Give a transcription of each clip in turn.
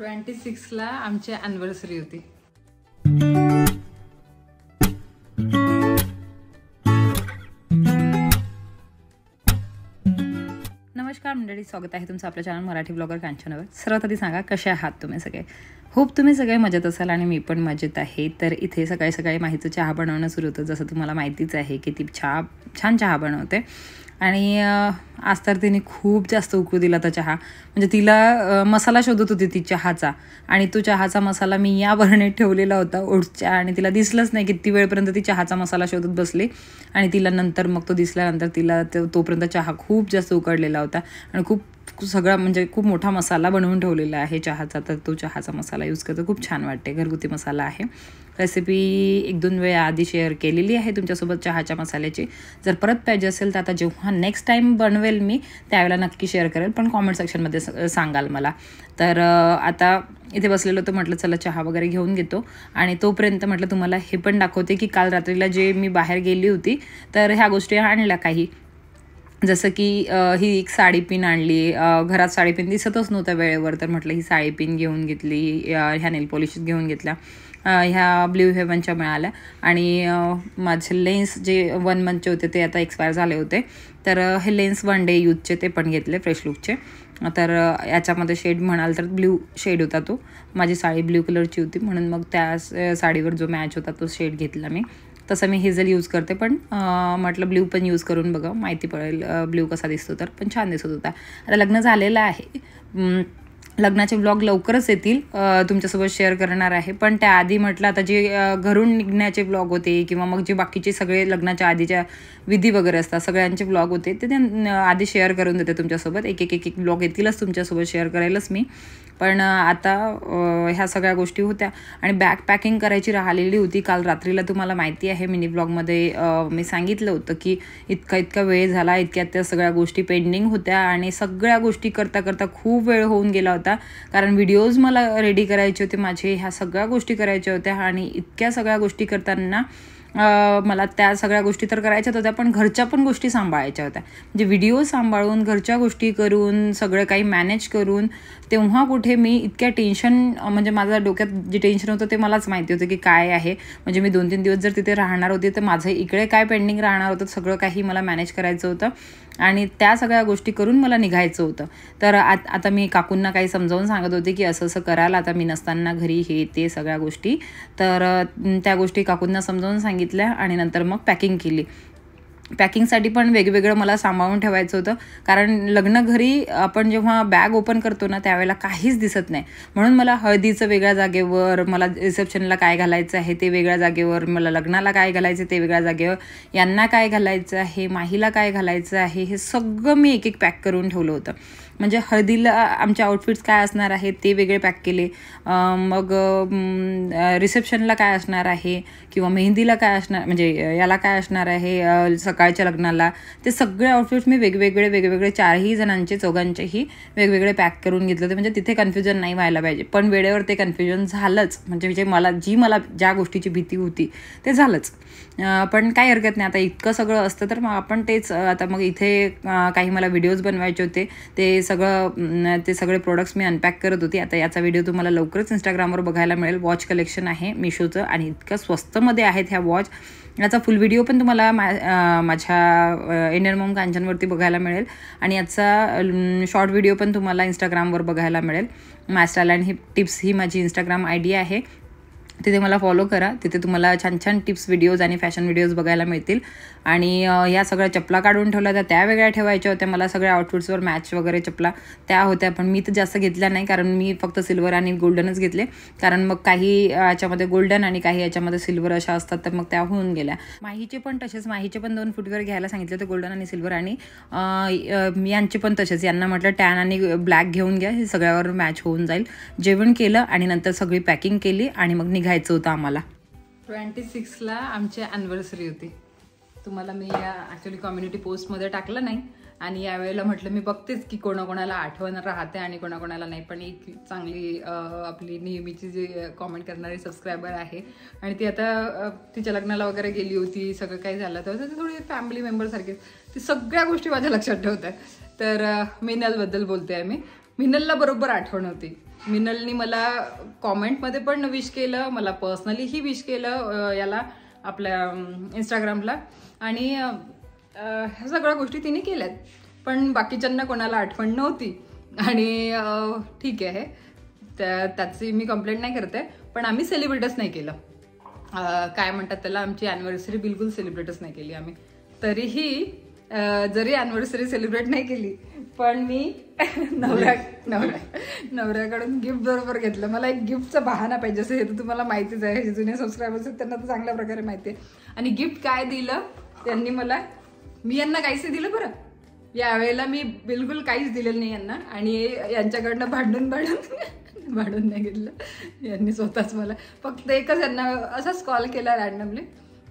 26ला आमची अॅनिव्हर्सरी होती। नमस्कार मंडळी, स्वागत आहे तुमचं आपल्या चॅनल मराठी ब्लॉगर कांचनवर। सर्वात आधी सांगा कसे आहात तुम्ही सगळे। होप तुम्ही सगळे मजेत असाल आणि मी पण मजेत आहे। तर इथे सकाळी सकाळी माहीचं चहा बनवणं सुरू होतं। जसं तुम्हाला माहितीच आहे की ती छान चहा बनवते आणि आज तर तिने खूप जास्त उकळू दिला तर चहा, म्हणजे तिला मसाला शोधत होती ती चहाचा, आणि तो चहाचा मसाला मी या बरणीत ठेवलेला होता ओट्सच्या, आणि तिला दिसलंच नाही किती वेळपर्यंत ती चहाचा मसाला शोधत बसली। आणि तिला नंतर मग तो दिसल्यानंतर तिला तोपर्यंत चहा खूप जास्त उकळलेला होता आणि खूप सगळा म्हणजे खूप मोठा मसाला बनवून ठेवलेला आहे चहाचा। तर तो चहाचा मसाला यूज करतो, खूप छान वाटते, घरगुती मसाला आहे। रेसिपी 1-2 वेळा आधी शेअर केलेली आहे तुमच्यासोबत चहाच्या मसाल्याची। जर परत पाहिजे असेल तर आता जेव्हा नेक्स्ट टाईम बनवेल मी त्यावेळेला नक्की शेअर करेल, पण कॉमेंट सेक्शनमध्ये सांगाल मला। तर आता इथे बसलेलो तर म्हटलं चला चहा वगैरे घेऊन घेतो, आणि तोपर्यंत म्हटलं तुम्हाला हे पण दाखवते की काल रात्रीला जे मी बाहेर गेली होती तर ह्या गोष्टी आणल्या काही, जसं की ही एक साडी पिन आणली। घरात साडी पिन दिसतच नव्हतं वेळेवर, तर म्हटलं ही साडी पिन घेऊन घेतली। ह्या नेल पॉलिश घेऊन घेतल्या, ह्या ब्ल्यू हेवनच्या मिळाल्या। आणि माझे लेन्स जे 1 मंथचे होते ते आता एक्सपायर झाले होते, तर हे लेन्स 1 डे यूजचे ते पण घेतले फ्रेश लुकचे। तर याच्यामध्ये शेड म्हणाल तर ब्ल्यू शेड होता तो, माझी साडी ब्ल्यू कलरची होती म्हणून मग त्या साडीवर जो मॅच होता तो शेड घेतला मी। तसं मी हेझल यूज करते, पण म्हटलं ब्ल्यू पण यूज करून बघा, माहिती पडेल ब्ल्यू कसा दिसतो, तर पण छान दिसत होता। आता लग्न झालेलं आहे, लग्नाचे ब्लॉग लवकरच येतील, तुमच्यासोबत शेअर करणार आहे। पण त्याआधी म्हटलं आता जे घरून निघण्याचे ब्लॉग होते किंवा मग जे बाकीचे सगळे लग्नाच्या आधीच्या विधी वगैरे असतात सगळ्यांचे ब्लॉग होते ते आधी शेअर करून देते तुमच्यासोबत। एक ब्लॉग येतीलच तुमच्यासोबत शेअर करायलाच मी, पण आता ह्या सगळ्या गोष्टी होत्या। आणि बॅग पॅकिंग करायची राहिलेली होती काल रात्रीला, तुम्हाला माहिती आहे मिनी ब्लॉगमध्ये मी सांगितलं होतं की इतका वेळ झाला, इतक्या त्या सगळ्या गोष्टी पेंडिंग होत्या, आणि सगळ्या गोष्टी करता खूप वेळ होऊन गेला होता, कारण व्हिडिओज मला रेडी करायचे होते माझे, ह्या सगळ्या गोष्टी करायच्या होत्या। आणि इतक्या सगळ्या गोष्टी करताना मला त्या सगळ्या गोष्टी तर करायच्याच होत्या, पण घरच्या पण गोष्टी सांभाळायच्या होत्या, म्हणजे व्हिडिओ सांभाळून घरच्या गोष्टी करून सगळं काही मॅनेज करून तेव्हा कुठे मी इतक्या टेन्शन, म्हणजे माझ्या डोक्यात जे टेन्शन होतं ते मलाच माहिती होतं की काय आहे। म्हणजे मी 2-3 दिवस जर तिथे राहणार होते तर माझं इकडे काय पेंडिंग राहणार होतं, सगळं काही मला मॅनेज करायचं होतं, आणि त्या सगळ्या गोष्टी करून मला निघायचं होतं। तर आता मी काकूंना काही समजावून सांगत होते की असं करायला, आता मी नसताना घरी हे ते सगळ्या गोष्टी, तर त्या गोष्टी काकूंना समजावून सांगितल्या आणि नंतर मग पॅकिंग केली। पॅकिंगसाठी पण वेगवेगळं मला सांभाळून ठेवायचं होतं, कारण लग्न घरी आपण जेव्हा बॅग ओपन करतो ना त्यावेळेला काहीच दिसत नाही, म्हणून मला हळदीचं वेगळ्या जागेवर, मला रिसेप्शनला काय घालायचं आहे ते वेगळ्या जागेवर, मला लग्नाला काय घालायचं ते वेगळ्या जागेवर, यांना काय घालायचं आहे, माहीला काय घालायचं आहे, हे सगळं मी एक पॅक करून ठेवलं होतं। म्हणजे हळदीला आमचे आउटफिट्स काय असणार आहे ते वेगळे पॅक केले, मग रिसेप्शनला काय असणार आहे किंवा मेहंदीला काय असणार, म्हणजे याला काय असणार आहे सकाळच्या लग्नाला, ते सगळे आउटफिट्स मी वेगवेगळे 4ही जणांचे 4घांचेही वेगवेगळे पॅक करून घेतले होते, म्हणजे तिथे कन्फ्युजन नाही व्हायला पाहिजे। पण वेळेवर ते कन्फ्युजन झालंच, म्हणजे मला ज्या गोष्टीची भीती होती ते झालंच, पण काही हरकत नाही। आता इतकं सगळं असतं तर मग आपण तेच, आता मग इथे काही मला व्हिडिओज बनवायचे होते, ते सगळे प्रोडक्ट्स मी अनपॅक करत होती। आता याचा व्हिडिओ तुम्हाला लवकरच इंस्टाग्रामवर बघायला मिळेल। वॉच कलेक्शन आहे मिशोचं, आणि इतकं स्वस्तमध्ये आहेत ह्या वॉच, याचा फुल व्हिडिओ पण तुम्हाला माझ्या इंडियन मॉम कांचनवरती बघायला मिळेल, आणि याचा शॉर्ट व्हिडिओ पण तुम्हाला इंस्टाग्रामवर बघायला मिळेल। माय स्टाईल अँड टिप्स ही माझी इंस्टाग्राम ID आहे, तिथे मला फॉलो करा, तिथे तुम्हाला छान टिप्स व्हिडिओज आणि फॅशन व्हिडिओज बघायला मिळतील। आणि या सगळ्या चपला काढून ठेवल्या त्या वेगळ्या ठेवायच्या होत्या, मला सगळ्या आउटफिट्सवर मॅच वगैरे चपला त्या होत्या, पण मी तर जास्त घेतल्या नाही, कारण मी फक्त सिल्वर आणि गोल्डनच घेतले, कारण मग काही याच्यामध्ये गोल्डन आणि काही याच्यामध्ये सिल्वर अशा असतात, तर मग त्या होऊन गेल्या। माहीचे पण तसेच, माहीचे पण 2 फुटवेअर घ्यायला सांगितले होते, गोल्डन आणि सिल्वर, आणि यांचे पण तसेच, यांना म्हटलं टॅन आणि ब्लॅक घेऊन घ्या, हे सगळ्यावर मॅच होऊन जाईल। जेवण केलं आणि नंतर सगळी पॅकिंग केली आणि मग निघायचं होतं आम्हाला। 26ला आमची अॅनिव्हर्सरी होती, तुम्हाला मी ॲक्च्युली कम्युनिटी पोस्टमध्ये टाकलं नाही, आणि यावेळेला म्हटलं मी बघतेच की कोणाकोणाला आठवण राहते आणि कोणाकोणाला नाही, पण एक चांगली आपली नेहमीची जी कॉमेंट करणारी सबस्क्रायबर आहे, आणि ती आता तिच्या लग्नाला वगैरे गेली होती, सगळं काही झालं तर ती थोडी फॅमिली मेंबरसारखी, ती सगळ्या गोष्टी माझ्या लक्षात ठेवतात। तर मिनलबद्दल बोलते आहे मी, मिनलला बरोबर आठवण होती, मिनलनी मला कॉमेंटमध्ये पण विश केलं, मला पर्सनलीही विश केलं याला आपल्या इंस्टाग्रामला, आणि ह्या सगळ्या गोष्टी तिने केल्यात. पण बाकीच्यांना कोणाला आठवण नव्हती आणि ठीक आहे, त्याची मी कंप्लेंट नाही करते. पण आम्ही सेलिब्रेटच नाही केलं, काय म्हणतात त्याला, आमची ॲनिव्हर्सरी बिलकुल सेलिब्रेटच नाही केली आम्ही. तरीही जरी ॲनिव्हर्सरी सेलिब्रेट नाही केली पण मी नवऱ्याकडून गिफ्ट बरोबर घेतलं. मला एक गिफ्टचा बहाणा पाहिजे असं, हे तर तुम्हाला माहितीच आहे, जे जुने सबस्क्रायबर्स आहेत त्यांना तर चांगल्या प्रकारे माहिती आहे. आणि गिफ्ट काय दिलं त्यांनी मला, मी यांना काहीच दिलं बरं, यावेळेला मी बिलकुल काहीच दिलेलं नाही यांना. आणि यांच्याकडनं भांडून नाही घेतलं यांनी, स्वतःच मला फक्त एकच यांना असाच कॉल केला रॅन्डमली.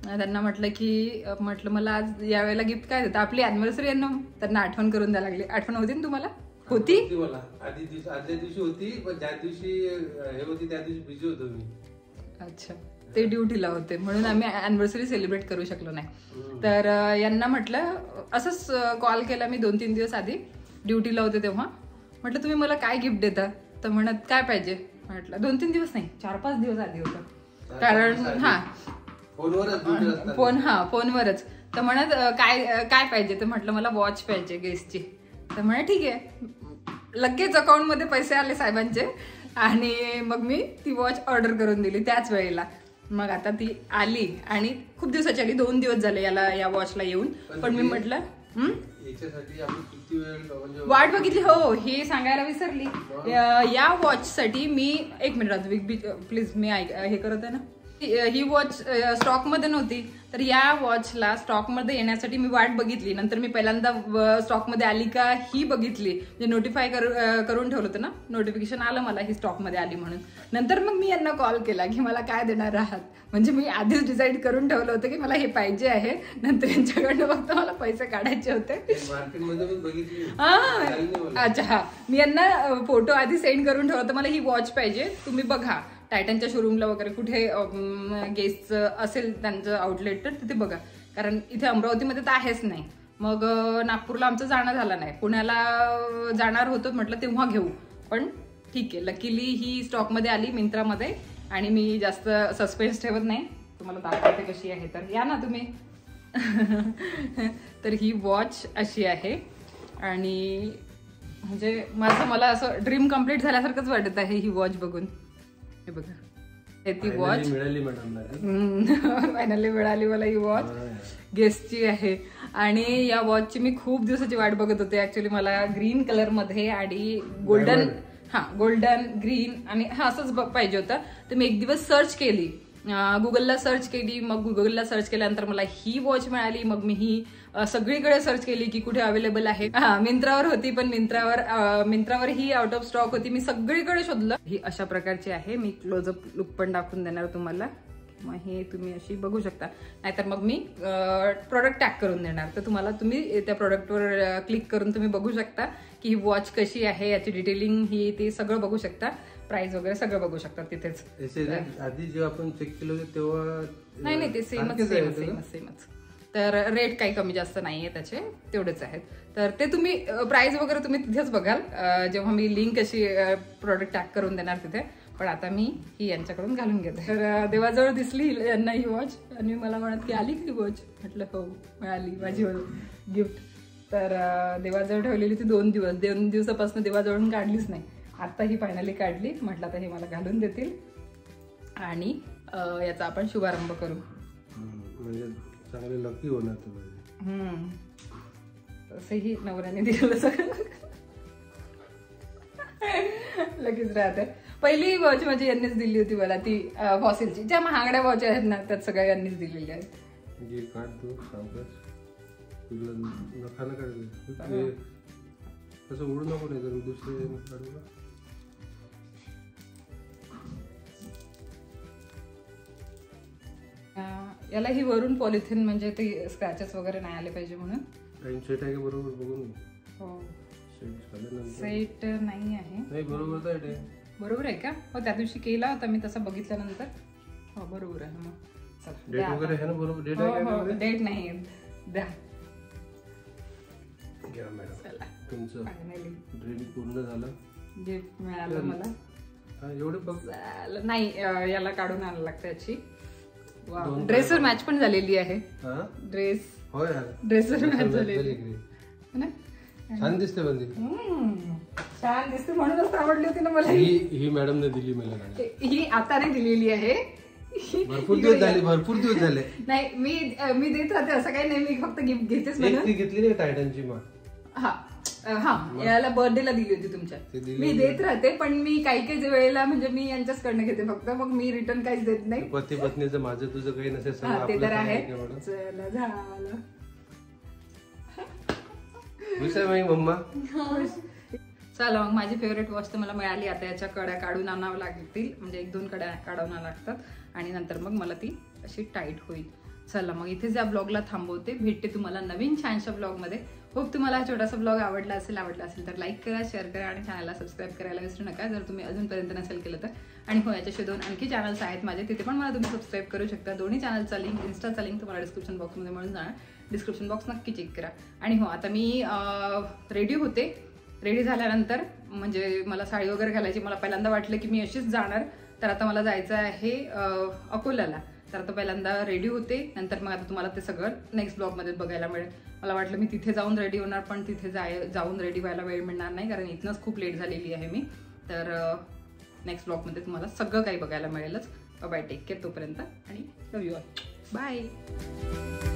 त्यांना म्हटलं मला आज यावेळेला गिफ्ट काय देतं, आपली ॲनिव्हर्सरी यांना त्यांना आठवण करून द्यायला लागली. आठवण होती ना तुम्हाला? होती मला आदल्या दिवशी होती, पण ज्या दिवशी हे होती त्या दिवशी बिझी होतो मी. अच्छा, ते ड्युटीला होते म्हणून आम्ही ॲनिव्हर्सरी सेलिब्रेट करू शकलो नाही. तर यांना म्हटलं, असंच कॉल केला मी 2-3 दिवस आधी, ड्युटीला होते तेव्हा. म्हटलं तुम्ही मला काय गिफ्ट देता, तर म्हणत काय पाहिजे. म्हटलं 2-3 दिवस नाही, 4-5 दिवस आधी होतं, कारण फोनवरच. तर म्हणत काय पाहिजे, तर म्हटलं मला वॉच पाहिजे गेस्टची. तर म्हणे ठीक आहे. लगेच अकाउंटमध्ये पैसे आले साहेबांचे आणि मग मी ती वॉच ऑर्डर करून दिली त्याच वेळेला. मग आता ती आली आणि खूप दिवसाची आली, 2 दिवस झाले या वॉचला येऊन. पण मी म्हटलं वाट बघितली. हो, हे सांगायला विसरली. या वॉचसाठी मी 1 मिनिट प्लीज, मी हे करत आहे ना. ही वॉच स्टॉकमध्ये नव्हती, तर या वॉचला स्टॉकमध्ये येण्यासाठी मी वाट बघितली. नंतर मी पहिल्यांदा स्टॉकमध्ये आली का ही बघितली, जे नोटिफाय करून ठेवलं होतं ना, नोटिफिकेशन आलं मला ही स्टॉकमध्ये आली म्हणून. नंतर मग मी यांना कॉल केला की मला काय देणार आहात, म्हणजे मी आधीच डिसाईड करून ठेवलं होतं की मला हे पाहिजे आहे. नंतर यांच्याकडनं फक्त मला पैसे काढायचे होते. अच्छा, हा, मी यांना फोटो आधी सेंड करून ठेवलं होतं, मला ही वॉच पाहिजे, तुम्ही बघा टायटनच्या शोरूमला वगैरे कुठे गेस्टचं असेल त्यांचं आउटलेट तर तिथे बघा, कारण इथे अमरावतीमध्ये तर आहेच नाही. मग नागपूरला आमचं जाणं झालं नाही, पुण्याला जाणार होतं, म्हटलं तेव्हा घेऊ. पण ठीक आहे, लकीली ही स्टॉकमध्ये आली मिंत्रामध्ये. आणि मी जास्त सस्पेन्स ठेवत नाही, तुम्हाला दाखवते कशी आहे. तर या ना तुम्ही. तर ही वॉच अशी आहे आणि म्हणजे मला असं ड्रीम कम्प्लीट झाल्यासारखंच वाटत आहे ही वॉच बघून. हे बघा, ती वॉच फायनली मिळाली मला. ही वॉच गेस्टची आहे आणि या वॉचची मी खूप दिवसाची वाट बघत होते. ऍक्च्युली मला ग्रीन कलर मध्ये आणि गोल्डन ग्रीन आणि असंच पाहिजे होतं. तर मी एक दिवस सर्च केली, गुगलला सर्च केली. मग गुगलला सर्च केल्यानंतर मला ही वॉच मिळाली. मग मी ही सगळीकडे सर्च केली की कुठे अवेलेबल आहे. मिंत्रावर होती, पण मिंत्रावर ही आउट ऑफ स्टॉक होती. मी सगळीकडे शोधलं. ही अशा प्रकारची आहे, मी क्लोजअप लुक पण दाखवून देणार तुम्हाला. मग हे तुम्ही अशी बघू शकता, नाहीतर मग मी प्रोडक्ट टॅग करून देणार. तर तुम्ही त्या प्रोडक्टवर क्लिक करून तुम्ही बघू शकता की ही वॉच कशी आहे, याची डिटेलिंग ही ते सगळं बघू शकता, प्राइस वगैरे सगळं बघू शकता तिथेच. आधी जेव्हा आपण चेक केलं होतं तेव्हा नाही, ते सेमच. तर रेट काही कमी जास्त नाहीये त्याचे, तेवढेच आहेत. तर ते तुम्ही प्राइस वगैरे तुम्ही तिथेच बघाल जेव्हा मी लिंक अशी प्रोडक्ट टॅग करून देणार तिथे. पण आता मी ही यांच्याकडून घालून घेते. तर देवाजवळ दिसली यांना ही वॉच आणि मला म्हणत की आली की वॉच. म्हटलं हो, मिळाली माझी गिफ्ट. तर देवाजवळ ठेवलेली ती 2 दिवसापासून देवाजवळून काढलीच नाही. आता ही फायनली काढली. म्हटलं आता हे मला घालून देतील आणि याचा आपण शुभारंभ करू. म्हणजे चांगले लकी होणार तुम्ही. तसंही नवऱ्याने दिलेलं सगळं लगेच राहते. पहिली वॉच माझी यांनीच दिली होती मला, ती फॉसिलची. ज्या महागड्या वॉच आहेत ना त्यात सगळ्या यांनीच दिलेल्या आहेत. कसं उडू नको नाही दुसरे. याला ही वरून पॉलिथिन म्हणजे ते स्क्रॅचेस वगैरे नाही आले पाहिजे म्हणून. सेट आहे बरोबर बघून. हो, सेट नाही आहे. बरोबर आहे का? हो, त्या दिवशी केला होता मी तसं बघितल्यानंतर. हो, बरोबर आहे. मग डेट वगैरे आहे ना बरोबर? डेट आहे? डेट नाही द्या. घ्या मॅडम, तुमचं ड्रीम पूर्ण झालं, गिफ्ट मिळालं मला. एवढे बघ. नाही याला काढून आणायला लागतं याची. ड्रेसवर मॅच पण झालेली आहे. ड्रेस होय ड्रेसवर मॅच झालेली छान दिसते बंदी. छान दिसते म्हणूनच आवडली होती ना मला. ही मॅडमने दिली मला. ही आता नाही दिलेली आहे. भरपूर दिवस झाले. नाही मी देत राहते असं काही नाही. मी फक्त गिफ्ट घेतेच. ती घेतली नाही टायटनची मग. हा याला बर्थडेला दिली होती तुमच्या. मी देत राहते पण मी काही वेळेला म्हणजे मी यांच्याचकडनं घेते फक्त. मग मी रिटर्न काहीच देत नाही. पती पत्नीचं माझं तुझं काही नसेल. ते तर आहे. चला झालं. मम्मा चला मग माझी फेवरेट वस्तू मला मिळाली. आता याच्या कड्या काढून आणावं लागतील. म्हणजे 1-2 कड्या काढून लागतात आणि नंतर मग मला ती अशी टाईट होईल. चला मग इथेच या ब्लॉगला थांबवते. भेटते तुम्हाला नवीन छानशा ब्लॉगमध्ये. होप तुम्हाला हा छोटासा ब्लॉग आवडला असेल तर लाईक करा, शेअर करा आणि चॅनलला सबस्क्राईब करायला विसरू नका जर तुम्ही अजूनपर्यंत नसेल केलं तर. आणि हो याच्याशी 2 आणखी चॅनल्स आहेत माझे. तिथे पण मला तुम्ही सबस्क्राईब करू शकता. दोन्ही चॅनलचा लिंक, इन्स्टाचा लिंक तुम्हाला डिस्क्रिप्शन बॉक्समध्ये मिळून जाणार. डिस्क्रिप्शन बॉक्स नक्की चेक करा. आणि हो आता मी रेडी होते. रेडी झाल्यानंतर म्हणजे मला साडी वगैरे घालायची. मला पहिल्यांदा वाटलं की मी अशीच जाणार. तर आता मला जायचं आहे अकोल्याला. तर आता पहिल्यांदा रेडी होते. नंतर मग आता तुम्हाला ते सगळं नेक्स्ट ब्लॉगमध्ये बघायला मिळेल. मला वाटलं मी तिथे जाऊन रेडी होणार पण तिथे जाऊन रेडी व्हायला वेळ मिळणार नाही कारण इथनंच खूप लेट झालेली आहे मी. तर नेक्स्ट ब्लॉगमध्ये तुम्हाला सगळं काही बघायला मिळेलच. बाय, टेक केअर तोपर्यंत आणि लव्ह यू ऑल. बाय.